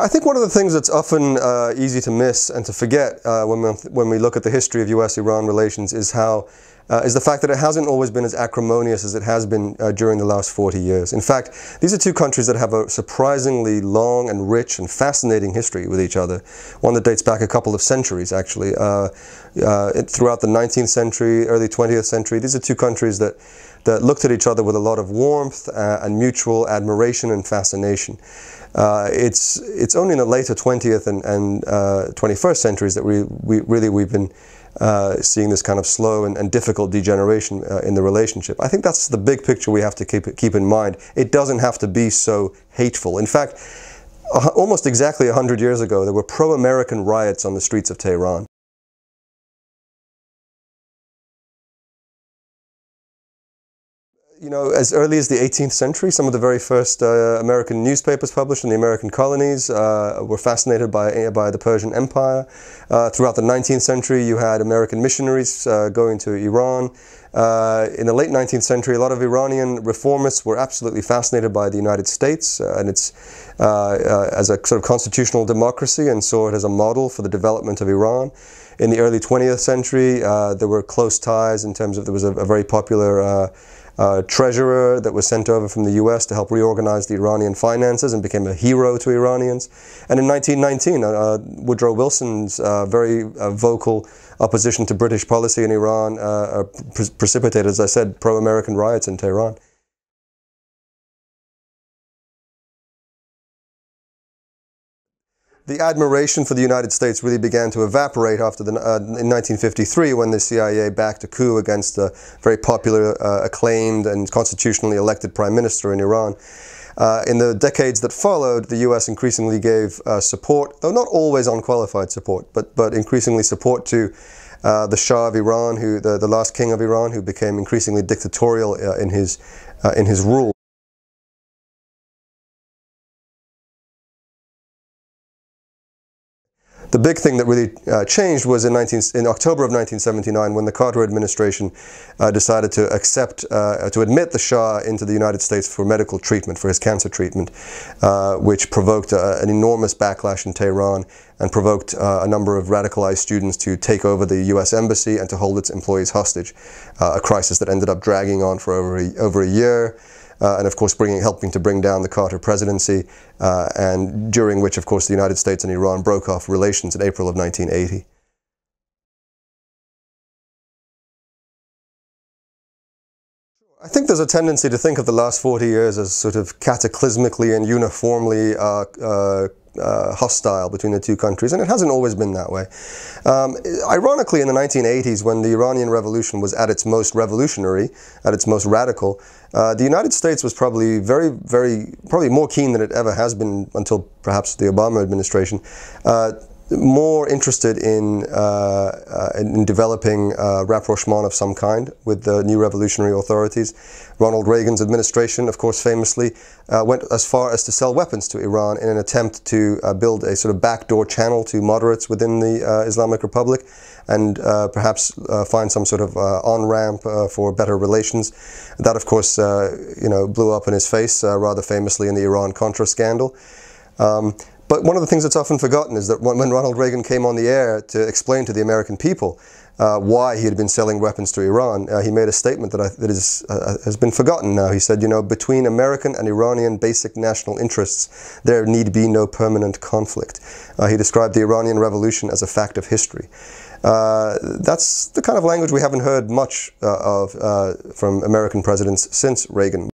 Yeah, I think one of the things that's often easy to miss and to forget when we look at the history of U.S.-Iran relations is the fact that it hasn't always been as acrimonious as it has been during the last 40 years. In fact, these are two countries that have a surprisingly long and rich and fascinating history with each other, one that dates back a couple of centuries, actually. Throughout the 19th century, early 20th century, these are two countries that looked at each other with a lot of warmth and mutual admiration and fascination. It's only in the later 20th and 21st centuries that we've been seeing this kind of slow and difficult degeneration in the relationship. I think that's the big picture we have to keep in mind. It doesn't have to be so hateful. In fact, almost exactly 100 years ago, there were pro-American riots on the streets of Tehran. You know, as early as the 18th century, some of the very first American newspapers published in the American colonies were fascinated by the Persian Empire. Throughout the 19th century, you had American missionaries going to Iran. In the late 19th century, a lot of Iranian reformists were absolutely fascinated by the United States and its as a sort of constitutional democracy, and saw it as a model for the development of Iran. In the early 20th century, there were close ties in terms of there was a very popular treasurer that was sent over from the U.S. to help reorganize the Iranian finances and became a hero to Iranians. And in 1919, Woodrow Wilson's very vocal opposition to British policy in Iran precipitated, as I said, pro-American riots in Tehran. The admiration for the United States really began to evaporate after in 1953, when the CIA backed a coup against a very popular, acclaimed and constitutionally elected prime minister in Iran. In the decades that followed, the U.S. increasingly gave support, though not always unqualified support, but increasingly support to the Shah of Iran, the last king of Iran, who became increasingly dictatorial in his rule. The big thing that really changed was in October of 1979, when the Carter administration decided to admit the Shah into the United States for medical treatment, for his cancer treatment, which provoked an enormous backlash in Tehran and provoked a number of radicalized students to take over the U.S. embassy and to hold its employees hostage, a crisis that ended up dragging on for over a year. And of course helping to bring down the Carter presidency, and during which, of course, the United States and Iran broke off relations in April of 1980. I think there's a tendency to think of the last 40 years as sort of cataclysmically and uniformly hostile between the two countries, and it hasn't always been that way. Ironically, in the 1980s, when the Iranian Revolution was at its most revolutionary, at its most radical, the United States was probably probably more keen than it ever has been until perhaps the Obama administration, more interested in developing rapprochement of some kind with the new revolutionary authorities. Ronald Reagan's administration, of course, famously went as far as to sell weapons to Iran in an attempt to build a sort of backdoor channel to moderates within the Islamic Republic, and perhaps find some sort of on-ramp for better relations. That, of course, blew up in his face rather famously in the Iran-Contra scandal. But one of the things that's often forgotten is that when Ronald Reagan came on the air to explain to the American people why he had been selling weapons to Iran, he made a statement that has been forgotten now. He said, between American and Iranian basic national interests, there need be no permanent conflict. He described the Iranian Revolution as a fact of history. That's the kind of language we haven't heard much of from American presidents since Reagan.